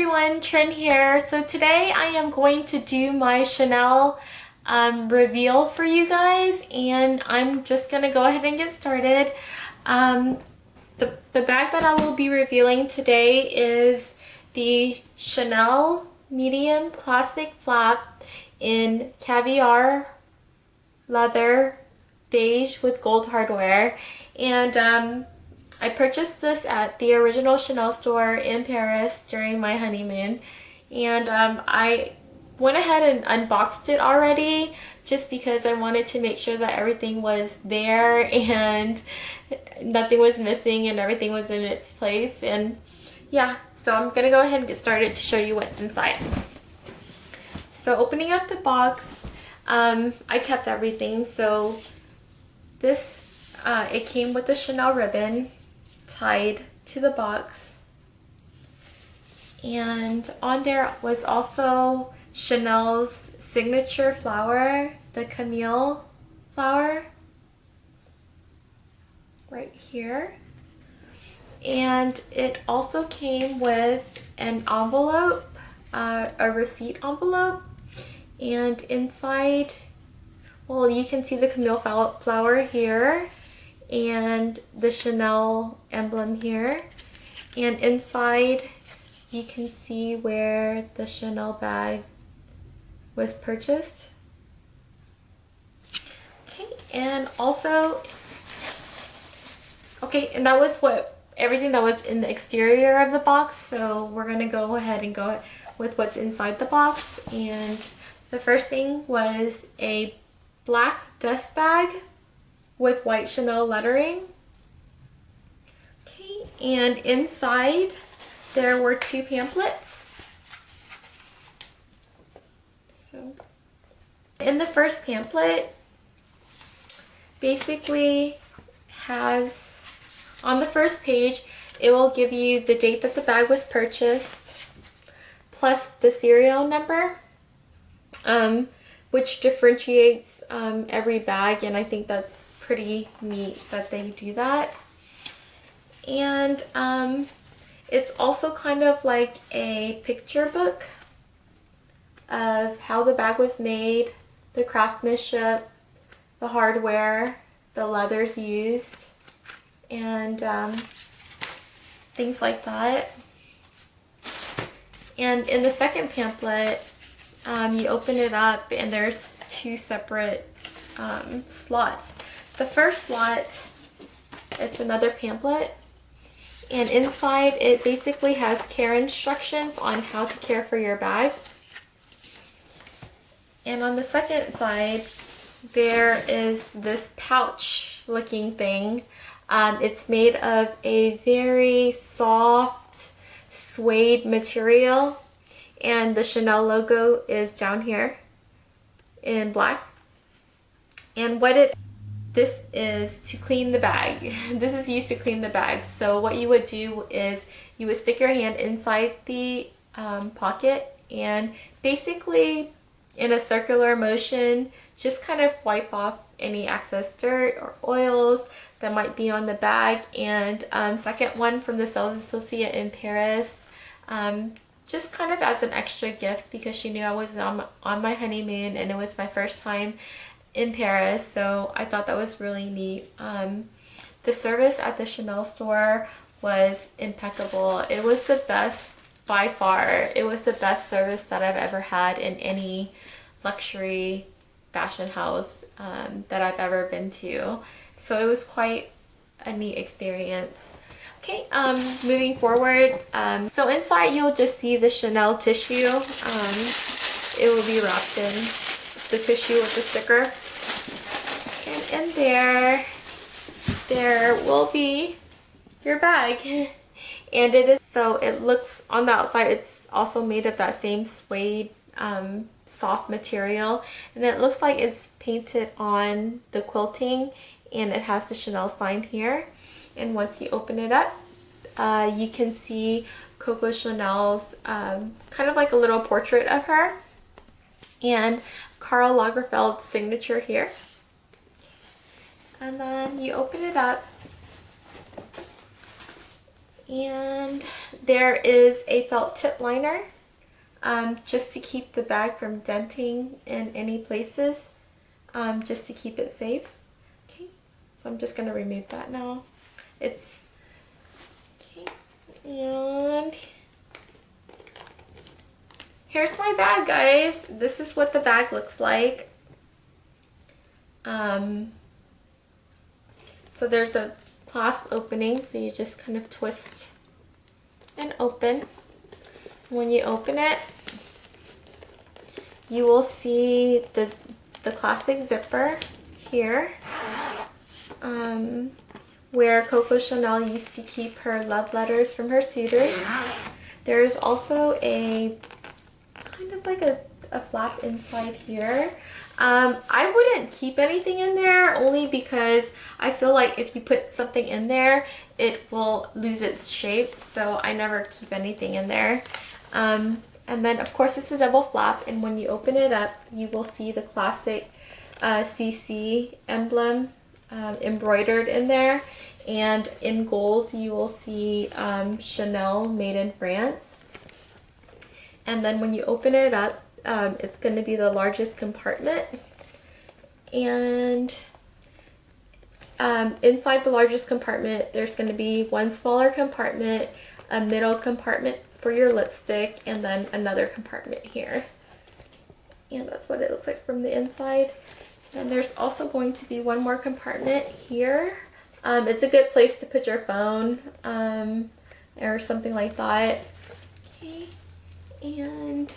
everyone, Trin here. So today I am going to do my Chanel reveal for you guys, and I'm just gonna go ahead and get started. The bag that I will be revealing today is the Chanel medium classic flap in caviar leather beige with gold hardware, and I purchased this at the original Chanel store in Paris during my honeymoon, and I went ahead and unboxed it already just because I wanted to make sure that everything was there and nothing was missing and everything was in its place. And yeah, so I'm gonna go ahead and get started to show you what's inside. So opening up the box, I kept everything. So this it came with the Chanel ribbon tied to the box, and on there was also Chanel's signature flower, the camille flower, right here. And it also came with an envelope, a receipt envelope, and inside, well, you can see the camille flower here and the Chanel emblem here, and inside you can see where the Chanel bag was purchased. Okay, and also, okay, and that was everything that was in the exterior of the box. So we're gonna go ahead and go with what's inside the box. And the first thing was a black dust bag with white Chanel lettering. Okay, and inside there were two pamphlets. So in the first pamphlet, basically has, on the first page, it will give you the date that the bag was purchased plus the serial number, which differentiates every bag, and I think that's pretty neat that they do that. And it's also kind of like a picture book of how the bag was made, the craftsmanship, the hardware, the leathers used, and things like that. And in the second pamphlet, you open it up and there's two separate slots. The first slot, it's another pamphlet, and inside it basically has care instructions on how to care for your bag. And on the second side, there is this pouch looking thing. It's made of a very soft suede material, and the Chanel logo is down here in black. And this is to clean the bag. This is used to clean the bag. So what you would do is you would stick your hand inside the pocket and basically in a circular motion just kind of wipe off any excess dirt or oils that might be on the bag. And second one from the sales associate in Paris, just kind of as an extra gift because she knew I was on my honeymoon and it was my first time in Paris, so I thought that was really neat. The service at the Chanel store was impeccable. It was the best by far. It was the best service that I've ever had in any luxury fashion house that I've ever been to. So it was quite a neat experience. Okay, moving forward. So inside you'll just see the Chanel tissue. It will be wrapped in the tissue with the sticker. And in there will be your bag. And it looks, on the outside, it's also made of that same suede soft material. And it looks like it's painted on the quilting, and it has the Chanel sign here. And once you open it up, you can see Coco Chanel's kind of like a little portrait of her, and Karl Lagerfeld's signature here. And then you open it up And there is a felt tip liner, just to keep the bag from denting in any places, just to keep it safe. Okay, so I'm just going to remove that now. It's okay, and here's my bag, guys. This is what the bag looks like. So there's a clasp opening, so you just kind of twist and open. When you open it, you will see the classic zipper here, where Coco Chanel used to keep her love letters from her suitors. There's also a kind of like a flap inside here. I wouldn't keep anything in there, only because I feel like if you put something in there, it will lose its shape, so I never keep anything in there. And then of course it's a double flap, and when you open it up, you will see the classic CC emblem embroidered in there, and in gold you will see Chanel made in France. And then when you open it up, it's going to be the largest compartment, and inside the largest compartment there's going to be one smaller compartment, a middle compartment for your lipstick, and then another compartment here. And that's what it looks like from the inside. And there's also going to be one more compartment here. It's a good place to put your phone or something like that. Okay, and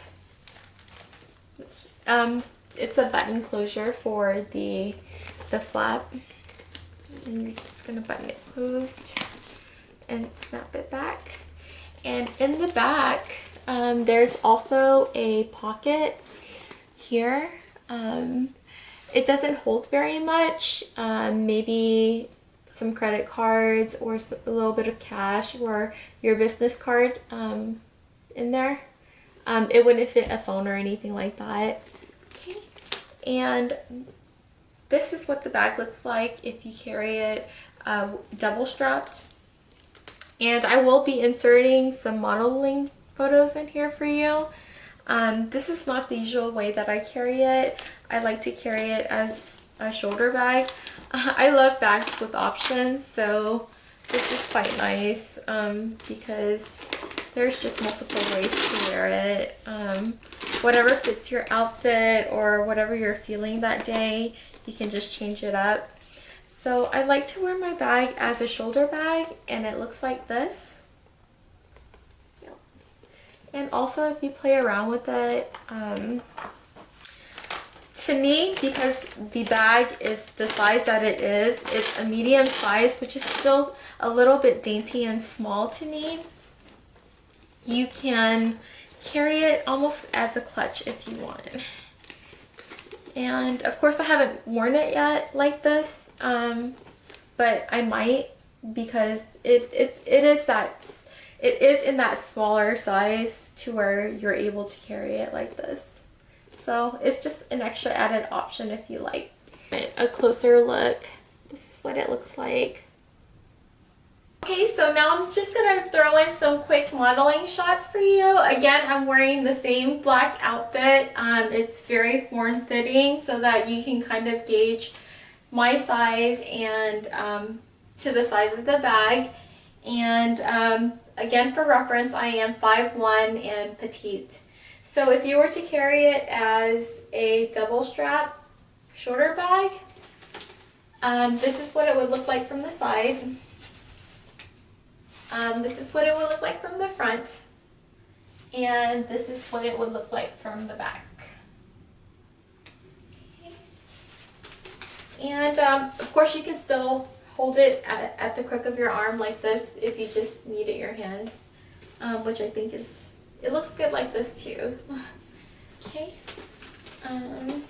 it's a button closure for the flap, and you're just gonna button it closed and snap it back. And in the back, there's also a pocket here. It doesn't hold very much, maybe some credit cards or a little bit of cash or your business card in there. It wouldn't fit a phone or anything like that. Okay. And this is what the bag looks like if you carry it double strapped. And I will be inserting some modeling photos in here for you. This is not the usual way that I carry it. I like to carry it as a shoulder bag. I love bags with options, so this is quite nice because there's just multiple ways to wear it. Whatever fits your outfit or whatever you're feeling that day, you can just change it up. So I like to wear my bag as a shoulder bag, and it looks like this. And also if you play around with it, to me, because the bag is the size that it is, it's a medium size, which is still a little bit dainty and small to me. You can carry it almost as a clutch if you want. And of course I haven't worn it yet like this, but I might, because it is in that smaller size to where you're able to carry it like this. So it's just an extra added option if you like. A closer look. This is what it looks like. Okay, so now I'm just gonna throw in some quick modeling shots for you. Again, I'm wearing the same black outfit. It's very form-fitting so that you can kind of gauge my size and to the size of the bag. And again, for reference, I am 5'1" and petite. So if you were to carry it as a double strap shoulder bag, this is what it would look like from the side. This is what it would look like from the front, and this is what it would look like from the back. Okay. And of course you can still hold it at the crook of your arm like this if you just need it your hands, which I think is, it looks good like this too. Okay. And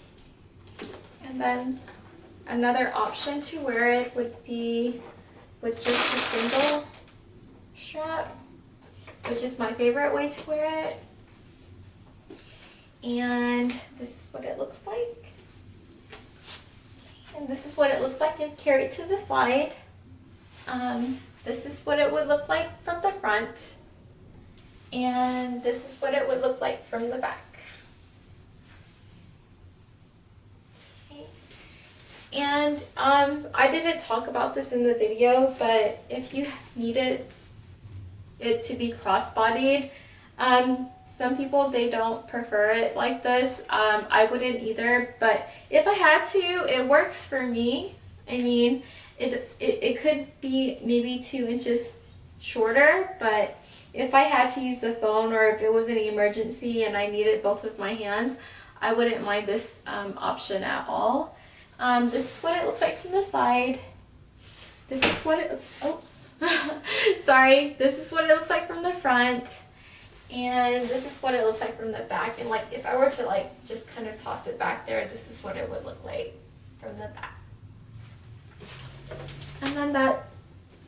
then another option to wear it would be with just a single strap, which is my favorite way to wear it. And this is what it looks like. And this is what it looks like if carried to the side. this is what it would look like from the front, and this is what it would look like from the back. Okay. And I didn't talk about this in the video, but if you needed it to be cross-bodied, some people, they don't prefer it like this. I wouldn't either, but if I had to, it works for me. I mean, it could be maybe 2 inches shorter, but if I had to use the phone or if it was an emergency and I needed both of my hands, I wouldn't mind this option at all. This is what it looks like from the side. This is what it looks, oops, sorry. This is what it looks like from the front. And this is what it looks like from the back. And like, if I were to like just kind of toss it back there, this is what it would look like from the back. And then that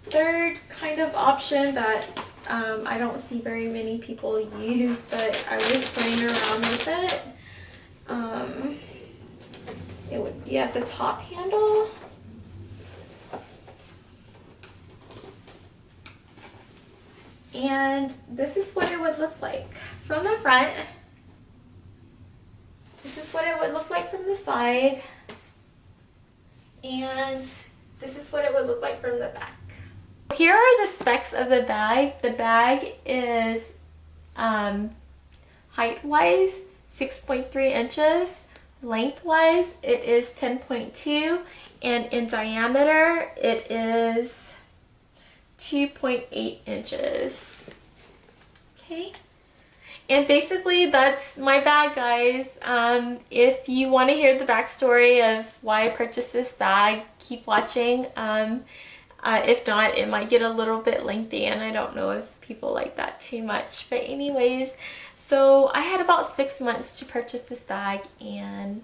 third kind of option that I don't see very many people use, but I was playing around with it. It would be at the top handle. And this is what it would look like from the front. This is what it would look like from the side. And this is what it would look like from the back. Here are the specs of the bag. The bag is height-wise 6.3 inches. Length-wise it is 10.2, and in diameter it is 2.8 inches. Okay, and basically that's my bag, guys. If you want to hear the backstory of why I purchased this bag, keep watching. If not, it might get a little bit lengthy, and I don't know if people like that too much. But anyways, so I had about 6 months to purchase this bag, and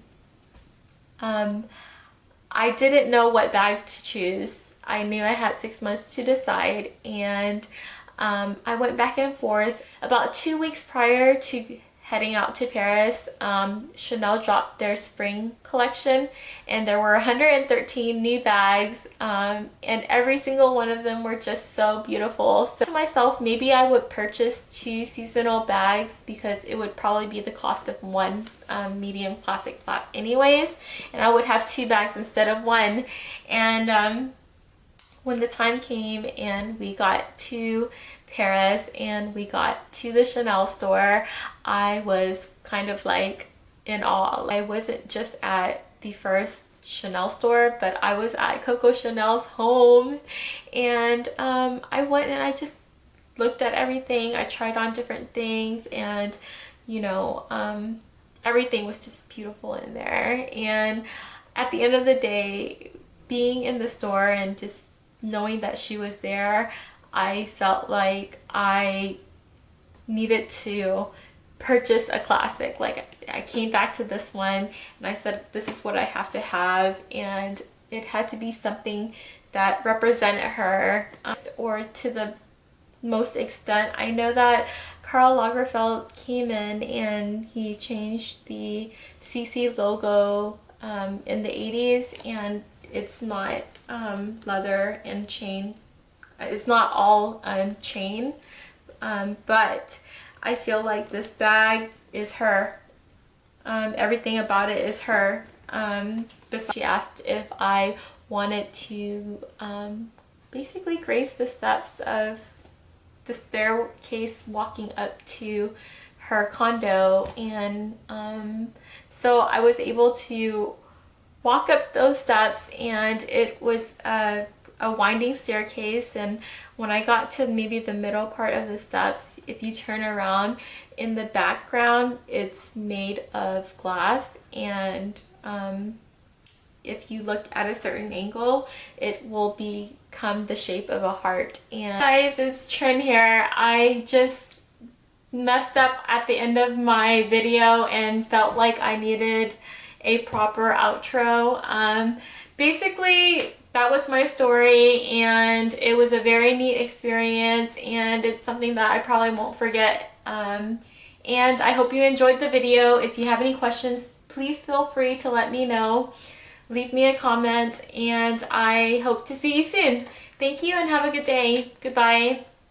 I didn't know what bag to choose. I knew I had 6 months to decide, and I went back and forth. About 2 weeks prior to heading out to Paris, Chanel dropped their spring collection, and there were 113 new bags, and every single one of them were just so beautiful. So to myself, maybe I would purchase 2 seasonal bags because it would probably be the cost of one medium classic flap anyways, and I would have 2 bags instead of 1. And when the time came and we got to Paris and we got to the Chanel store, I was kind of like in awe. I wasn't just at the first Chanel store, but I was at Coco Chanel's home, and I went and I just looked at everything. I tried on different things, and you know, everything was just beautiful in there. And at the end of the day, being in the store and just knowing that she was there, I felt like I needed to purchase a classic. Like, I came back to this one and I said, this is what I have to have, and it had to be something that represented her, or to the most extent. I know that Karl Lagerfeld came in and he changed the CC logo in the 80s, and it's not leather and chain. It's not all chain, but I feel like this bag is her. Everything about it is her. She asked if I wanted to basically grace the steps of the staircase walking up to her condo, and so I was able to walk up those steps, and it was a winding staircase, and when I got to maybe the middle part of the steps, if you turn around, in the background it's made of glass, and if you look at a certain angle, it will become the shape of a heart. And guys, it's Trin here. I just messed up at the end of my video and felt like I needed a proper outro. Basically, that was my story, and it was a very neat experience, and it's something that I probably won't forget. And I hope you enjoyed the video. If you have any questions, please feel free to let me know. Leave me a comment, and I hope to see you soon. Thank you and have a good day. Goodbye.